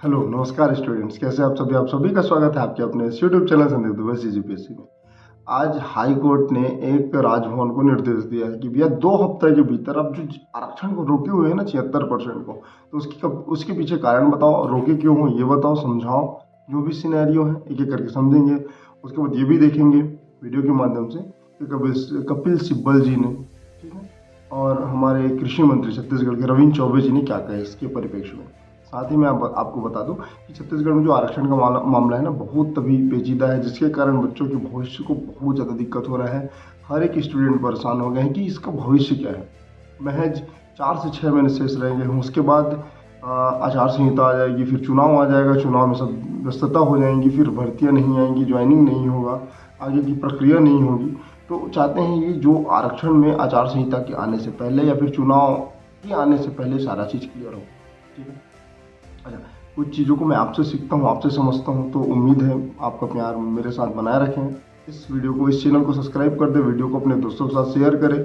Hello, नमस्कार students, कैसे आप सभी का स्वागत है आपके अपने इस YouTube channel Sandeep Dubey CGPSC में। आज हाई कोर्ट ने एक राजभवन को निर्देश दिया है कि भैया 2 हफ्ते के भीतर आप जो आरक्षण को रोके हुए हैं ना 76% को, तो उसके पीछे कारण बताओ, रोके क्यों हो ये बताओ, समझाओ। जो भी सिनेरियो है एक एक करके समझेंगे। उसके बाद ये भी देखेंगे वीडियो के माध्यम से कि कपिल सिब्बल जी ने, ठीक है, और हमारे कृषि मंत्री छत्तीसगढ़ के रविंद्र चौबे जी ने क्या कहा इसके परिप्रेक्ष्य में। साथ ही मैं आपको बता दूं कि छत्तीसगढ़ में जो आरक्षण का मामला है ना, बहुत अभी पेचीदा है, जिसके कारण बच्चों के भविष्य को बहुत ज़्यादा दिक्कत हो रहा है। हर एक स्टूडेंट परेशान हो गए हैं कि इसका भविष्य क्या है। महज 4 से 6 महीने शेष रह गए हैं, उसके बाद आचार संहिता आ जाएगी, फिर चुनाव आ जाएगा, चुनाव में सब व्यस्तता हो जाएंगी, फिर भर्तियाँ नहीं आएंगी, ज्वाइनिंग नहीं होगा, आगे की प्रक्रिया नहीं होगी। तो चाहते हैं ये जो आरक्षण में आचार संहिता के आने से पहले या फिर चुनाव के आने से पहले सारा चीज़ क्लियर हो। ठीक है। अच्छा, कुछ चीज़ों को मैं आपसे सीखता हूँ, आपसे समझता हूँ, तो उम्मीद है आपका प्यार मेरे साथ बनाए रखें। इस वीडियो को, इस चैनल को सब्सक्राइब कर दें, वीडियो को अपने दोस्तों के साथ शेयर करें।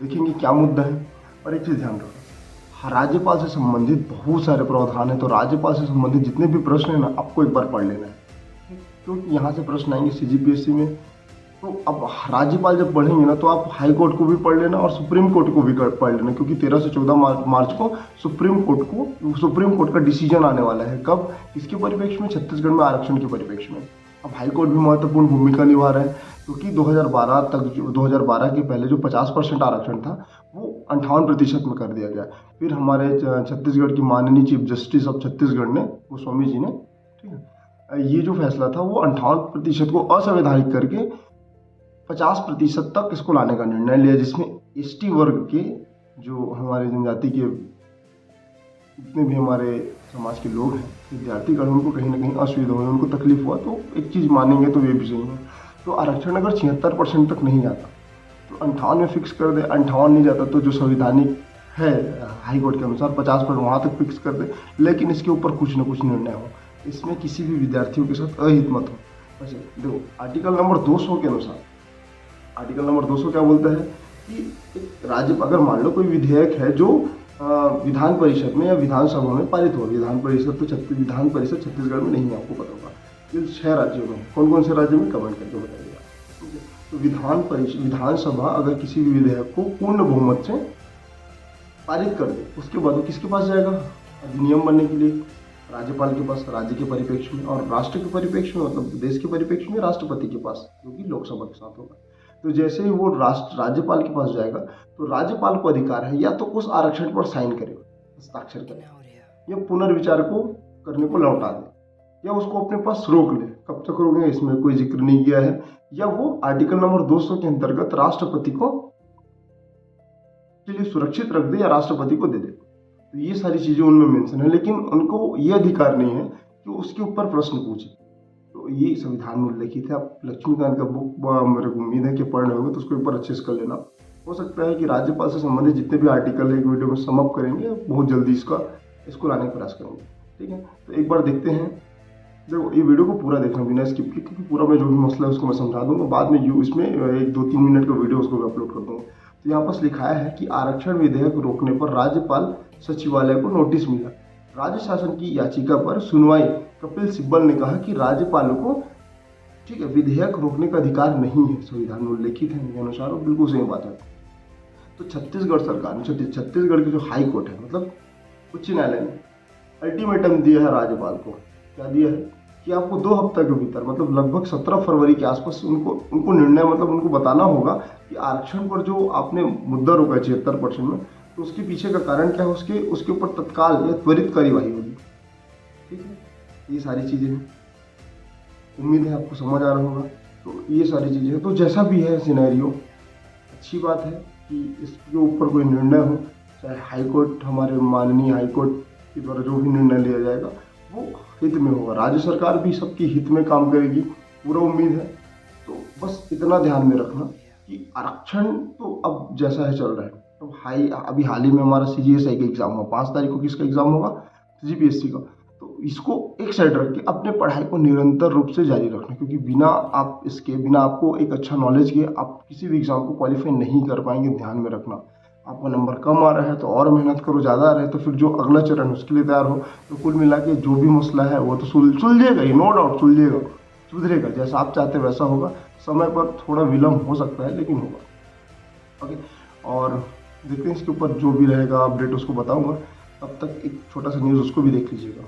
देखेंगे क्या मुद्दा है। और एक चीज़ ध्यान रखो, राज्यपाल से संबंधित बहुत सारे प्रावधान है, तो राज्यपाल से संबंधित जितने भी प्रश्न है ना, आपको एक बार पढ़ लेना है, क्योंकि यहाँ से प्रश्न आएंगे सीजीपीएससी में। तो अब राज्यपाल जब पढ़ेंगे ना, तो आप हाई कोर्ट को भी पढ़ लेना और सुप्रीम कोर्ट को भी पढ़ लेना, क्योंकि 13 से 14 मार्च को सुप्रीम कोर्ट का डिसीजन आने वाला है। कब? किसके परिप्रेक्ष्य में? छत्तीसगढ़ में आरक्षण के परिप्रेक्ष्य में। अब हाई कोर्ट भी महत्वपूर्ण भूमिका निभा रहा है, क्योंकि 2012 के पहले जो 50% आरक्षण था वो 58% में कर दिया गया। फिर हमारे छत्तीसगढ़ की माननीय चीफ जस्टिस ऑफ छत्तीसगढ़ ने, गोस्वामी जी ने, ठीक है, ये जो फैसला था वो 58% को असंवैधानिक करके 50% तक इसको लाने का निर्णय लिया, जिसमें एसटी वर्ग के, जो हमारे जनजाति के जितने भी हमारे समाज के लोग हैं, विद्यार्थीगण, उनको कहीं ना कहीं असुविधा हुई, उनको तकलीफ हुआ। तो एक चीज़ मानेंगे तो ये भी सही है। तो आरक्षण अगर 76% तक नहीं जाता तो 58 में फिक्स कर दे, 58 नहीं जाता तो जो संवैधानिक है हाई कोर्ट के अनुसार 50% वहाँ तक फिक्स कर दे, लेकिन इसके ऊपर कुछ ना कुछ निर्णय हो। इसमें किसी भी विद्यार्थियों के साथ अहित मत हो। वैसे देखो, आर्टिकल नंबर 200 के अनुसार, आर्टिकल नंबर 200 क्या बोलता है कि राज्य, अगर मान लो कोई विधेयक है जो विधान परिषद में या विधानसभा में पारित हो, विधान परिषद छत्तीसगढ़ में नहीं है, आपको पता होगा, ये 6 राज्यों में। कौन कौन से राज्यों में, कमेंट करके बताइएगा। ठीक है, तो विधानसभा अगर किसी भी विधेयक को पूर्ण बहुमत से पारित कर दे, उसके बाद वो किसके पास जाएगा? अधिनियम बनने के लिए राज्यपाल के पास, राज्य के परिप्रेक्ष्य में, और राष्ट्र के परिप्रेक्ष्य में, मतलब देश के परिप्रेक्ष्य में राष्ट्रपति के पास, जो कि लोकसभा के साथ होगा। तो जैसे ही वो राज्यपाल के पास जाएगा, तो राज्यपाल को अधिकार है या तो उस आरक्षण पर साइन करे, हस्ताक्षर करे, या पुनर्विचार को करने को लौटा दे, या उसको अपने पास रोक ले। कब तक रोकेंगे इसमें कोई जिक्र नहीं किया है। या वो आर्टिकल नंबर 200 के अंतर्गत राष्ट्रपति को के लिए सुरक्षित रख दे या राष्ट्रपति को दे दे। तो ये सारी चीजें उनमें मेंशन है, लेकिन उनको ये अधिकार नहीं है कि उसके ऊपर प्रश्न पूछे। तो ये संविधान में उल्लेखित है। आप लक्ष्मीकांत का बुक मेरे को उम्मीद है कि पढ़ रहे होंगे, तो उसके ऊपर अच्छे से कर लेना। हो सकता है कि राज्यपाल से संबंधित जितने भी आर्टिकल है एक वीडियो में समअप करेंगे, बहुत जल्दी इसको लाने का प्रयास करेंगे। ठीक है, तो एक बार देखते हैं। देखो, ये वीडियो को पूरा देखना बिना स्किप किए, क्योंकि पूरा मैं जो भी मसला है उसको मैं समझा दूंगा। बाद में इसमें 1-2-3 मिनट का वीडियो उसको अपलोड कर दूंगा। तो यहाँ पर लिखा है कि आरक्षण विधेयक रोकने पर राज्यपाल सचिवालय को नोटिस मिला। राज्य शासन की याचिका पर सुनवाई कपिल सिब्बल ने कहा कि राज्यपालों को, ठीक है, विधेयक रोकने का अधिकार नहीं है, संविधान में उल्लेखित है के अनुसार। बिल्कुल सही बात है। तो छत्तीसगढ़ सरकार ने, छत्तीसगढ़ की जो हाई कोर्ट है, मतलब उच्च न्यायालय ने अल्टीमेटम दिया है राज्यपाल को। क्या दिया है कि आपको 2 हफ्ते के भीतर, मतलब लगभग 17 फरवरी के आसपास उनको निर्णय, मतलब उनको बताना होगा कि आरक्षण पर जो आपने मुद्दा रोका है 76% में, तो उसके पीछे का कारण क्या है, उसके ऊपर तत्काल या त्वरित कार्यवाही होगी। ठीक है, ये सारी चीजें हैं। उम्मीद है आपको समझ आ रहा होगा। तो ये सारी चीजें हैं। तो जैसा भी है सिनेरियो, अच्छी बात है कि इसके ऊपर कोई निर्णय हो, चाहे हाई कोर्ट, हमारे माननीय हाई कोर्ट के द्वारा जो भी निर्णय लिया जाएगा वो हित में होगा। राज्य सरकार भी सबकी हित में काम करेगी, पूरा उम्मीद है। तो बस इतना ध्यान में रखना कि आरक्षण तो अब जैसा है चल रहा है। तो अभी हाल ही में हमारा सीजीएसआई का एग्जाम हुआ, 5 तारीख को किसका एग्जाम होगा? सीजीपीएससी का। तो इसको एक साइड रख के अपने पढ़ाई को निरंतर रूप से जारी रखना, क्योंकि बिना आपको एक अच्छा नॉलेज के आप किसी भी एग्जाम को क्वालिफाई नहीं कर पाएंगे, ध्यान में रखना। आपका नंबर कम आ रहा है तो और मेहनत करो, ज़्यादा आ रहा है तो फिर जो अगला चरण उसके लिए तैयार हो। तो कुल मिला के जो भी मसला है वो तो सुलझेगा ही, नो डाउट सुलझेगा, सुधरेगा, जैसा आप चाहते हैं वैसा होगा। समय पर थोड़ा विलम्ब हो सकता है लेकिन होगा। ओके, और देखते हैं इसके ऊपर जो भी रहेगा अपडेट उसको बताऊंगा। तब तक एक छोटा सा न्यूज़ उसको भी देख लीजिएगा।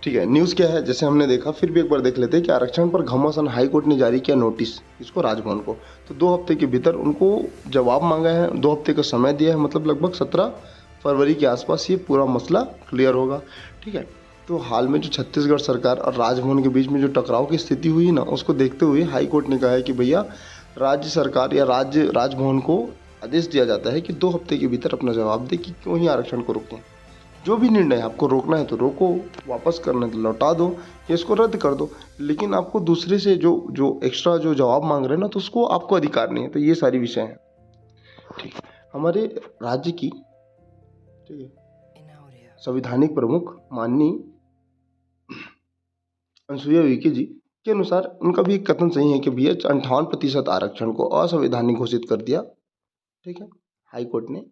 ठीक है, न्यूज़ क्या है जैसे हमने देखा, फिर भी एक बार देख लेते हैं कि आरक्षण पर घमासान हाई कोर्ट ने जारी किया नोटिस इसको, राजभवन को। तो 2 हफ्ते के भीतर उनको जवाब मांगा है, 2 हफ्ते का समय दिया है, मतलब लगभग 17 फरवरी के आसपास ये पूरा मसला क्लियर होगा। ठीक है, तो हाल में जो छत्तीसगढ़ सरकार और राजभवन के बीच में जो टकराव की स्थिति हुई ना, उसको देखते हुए हाई कोर्ट ने कहा है कि भैया राज्य सरकार या राजभवन को आदेश दिया जाता है कि 2 हफ्ते के भीतर अपना जवाब दे कि क्यों ही आरक्षण को रोकें। जो भी निर्णय आपको रोकना है तो रोको, वापस करना है तो लौटा दो या इसको रद्द कर दो, लेकिन आपको दूसरे से जो जो एक्स्ट्रा जो जवाब मांग रहे हैं ना, तो उसको आपको अधिकार नहीं है। तो ये सारी विषय हैं। ठीक है, हमारे राज्य की, ठीक है, संवैधानिक प्रमुख माननीय अनसुईया उइके जी के अनुसार उनका भी एक कथन सही है कि भैया 58% आरक्षण को असंवैधानिक घोषित कर दिया। ठीक है, हाई कोर्ट ने।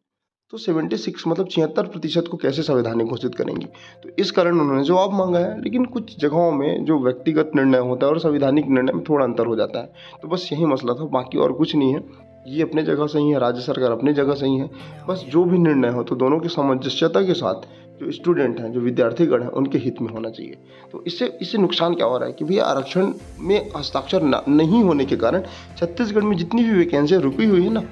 तो 76 मतलब 76% को कैसे संवैधानिक घोषित करेंगी, तो इस कारण उन्होंने जवाब मांगा है। लेकिन कुछ जगहों में जो व्यक्तिगत निर्णय होता है और संवैधानिक निर्णय में थोड़ा अंतर हो जाता है। तो बस यही मसला था, बाकी और कुछ नहीं है। ये अपने जगह सही है, राज्य सरकार अपनी जगह सही है। बस जो भी निर्णय हो तो दोनों की सामंजस्यता के साथ जो स्टूडेंट हैं, जो विद्यार्थीगण हैं, उनके हित में होना चाहिए। तो इससे नुकसान क्या हो रहा है कि भैया आरक्षण में हस्ताक्षर नहीं होने के कारण छत्तीसगढ़ में जितनी भी वैकेंसियाँ रुकी हुई है ना,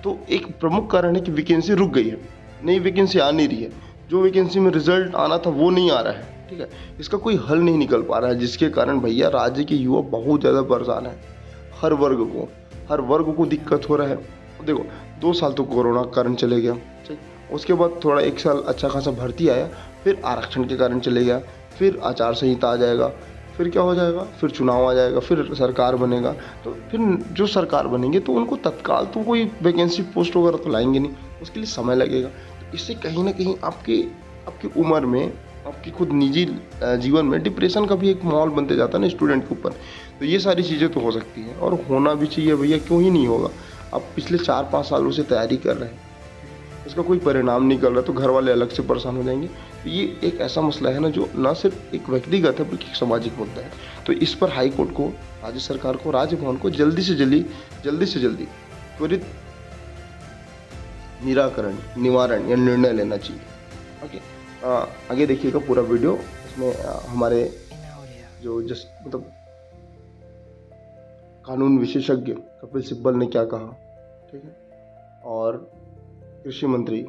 तो एक प्रमुख कारण है कि वैकेंसी रुक गई है, नई वैकेंसी आ नहीं रही है। जो वैकेंसी में रिजल्ट आना था वो नहीं आ रहा है। ठीक है, इसका कोई हल नहीं निकल पा रहा है, जिसके कारण भैया राज्य के युवा बहुत ज़्यादा परेशान है। हर वर्ग को दिक्कत हो रहा है। देखो 2 साल तो कोरोना के कारण चले गया, ठीक, उसके बाद थोड़ा 1 साल अच्छा खासा भर्ती आया, फिर आरक्षण के कारण चले गया, फिर आचार संहिता आ जाएगा, फिर क्या हो जाएगा, फिर चुनाव आ जाएगा, फिर सरकार बनेगा। तो फिर जो सरकार बनेंगे तो उनको तत्काल तो कोई वैकेंसी पोस्ट वगैरह तो लाएंगे नहीं, उसके लिए समय लगेगा। तो इससे कहीं ना कहीं आपकी उम्र में, आपकी खुद निजी जीवन में डिप्रेशन का भी एक माहौल बनते जाता है ना स्टूडेंट के ऊपर। तो ये सारी चीज़ें तो हो सकती हैं और होना भी चाहिए भैया, क्यों ही नहीं होगा। आप पिछले 4-5 सालों से तैयारी कर रहे हैं, इसका कोई परिणाम निकल रहा तो घर वाले अलग से परेशान हो जाएंगे। तो ये एक ऐसा मसला है ना जो ना सिर्फ एक व्यक्तिगत है बल्कि एक सामाजिक मुद्दा है। तो इस पर हाई कोर्ट को, राज्य सरकार को, राजभवन को जल्दी से जल्दी त्वरित निवारण या निर्णय लेना चाहिए। ओके, आगे देखिएगा पूरा वीडियो। इसमें हमारे जो मतलब कानून विशेषज्ञ कपिल सिब्बल ने क्या कहा, ठीक है, और कृषि मंत्री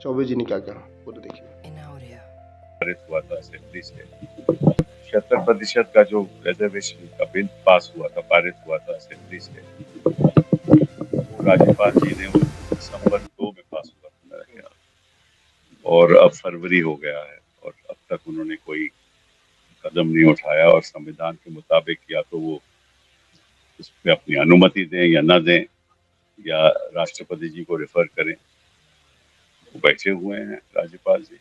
चौबे जी ने क्या कहा, पूरा देखिए। पारित हुआ था असेंबली से 76% का जो रिजर्वेशन का बिल पास हुआ था, पारित हुआ था असेंबली से, राज्यपाल जी ने दिसंबर 2 में पास हुआ था मेरा ख्याल, और अब फरवरी हो गया है और अब तक उन्होंने कोई कदम नहीं उठाया। और संविधान के मुताबिक या तो वो उस पर अपनी अनुमति दें या न दें, या राष्ट्रपति जी को रेफर करें। वो बैठे हुए हैं राज्यपाल जी,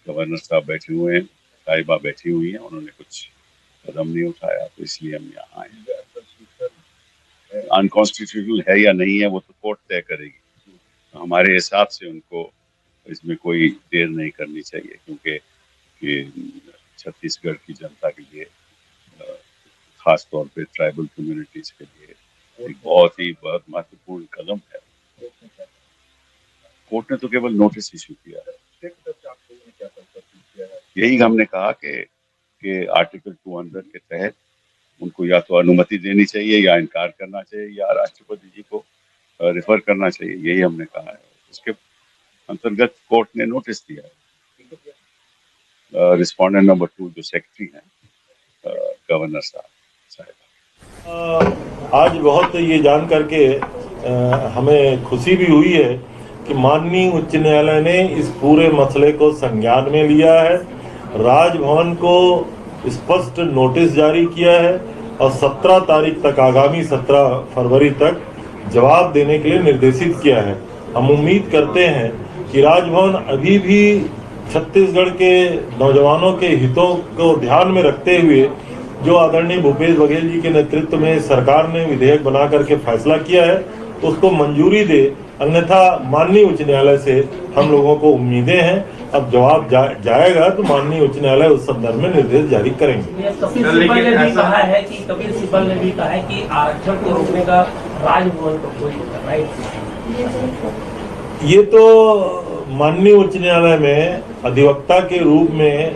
गवर्नर साहब बैठे हुए हैं, साहिबा बैठी हुई हैं, उन्होंने कुछ कदम नहीं उठाया। तो इसलिए हम यहाँ आए। अनकॉन्स्टिट्यूशनल है या नहीं है वो तो कोर्ट तय करेगी। तो हमारे हिसाब से उनको इसमें कोई देर नहीं करनी चाहिए, क्योंकि छत्तीसगढ़ की जनता के लिए, खास तौर पे ट्राइबल कम्युनिटीज के लिए एक बहुत महत्वपूर्ण कदम है। कोर्ट ने तो केवल नोटिस इशू किया है। यही हमने कहा कि आर्टिकल 200 के तहत उनको या तो अनुमति देनी चाहिए या इनकार करना चाहिए या राष्ट्रपति जी को रेफर करना चाहिए, यही हमने कहा है। उसके अंतर्गत कोर्ट ने नोटिस दिया है। रिस्पोंडेंट नंबर 2 जो सेक्रेटरी हैं, गवर्नर साहब। आज बहुत ये जान करके हमें खुशी भी हुई है कि माननीय उच्च न्यायालय ने इस पूरे मसले को संज्ञान में लिया है, राजभवन को स्पष्ट नोटिस जारी किया है और 17 तारीख तक, आगामी 17 फरवरी तक जवाब देने के लिए निर्देशित किया है। हम उम्मीद करते हैं कि राजभवन अभी भी छत्तीसगढ़ के नौजवानों के हितों को ध्यान में रखते हुए जो आदरणीय भूपेश बघेल जी के नेतृत्व में सरकार ने विधेयक बना करके फैसला किया है, उसको मंजूरी दे, अन्यथा माननीय उच्च न्यायालय से हम लोगों को उम्मीदें हैं। अब जवाब जाएगा तो माननीय उच्च न्यायालय उस संदर्भ में निर्देश जारी करेंगे। कपिल सिब्बल ने भी कहा है कि आरक्षण को रोकने का राजभवन को कोई राइट। ये तो माननीय उच्च न्यायालय में अधिवक्ता के रूप में,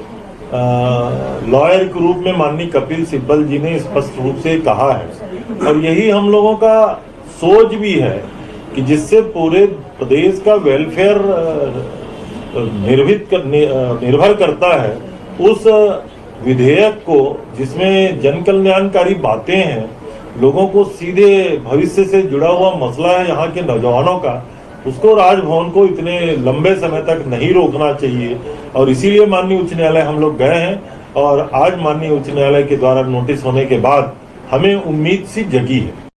लॉयर के रूप में माननीय कपिल सिब्बल जी ने स्पष्ट रूप से कहा है, और यही हम लोगों का सोच भी है कि जिससे पूरे प्रदेश का वेलफेयर निर्भर करता है, उस विधेयक को जिसमें जन कल्याणकारी बातें हैं, लोगों को सीधे भविष्य से जुड़ा हुआ मसला है यहाँ के नौजवानों का, उसको राजभवन को इतने लंबे समय तक नहीं रोकना चाहिए। और इसीलिए माननीय उच्च न्यायालय हम लोग गए हैं, और आज माननीय उच्च न्यायालय के द्वारा नोटिस होने के बाद हमें उम्मीद सी जगी है।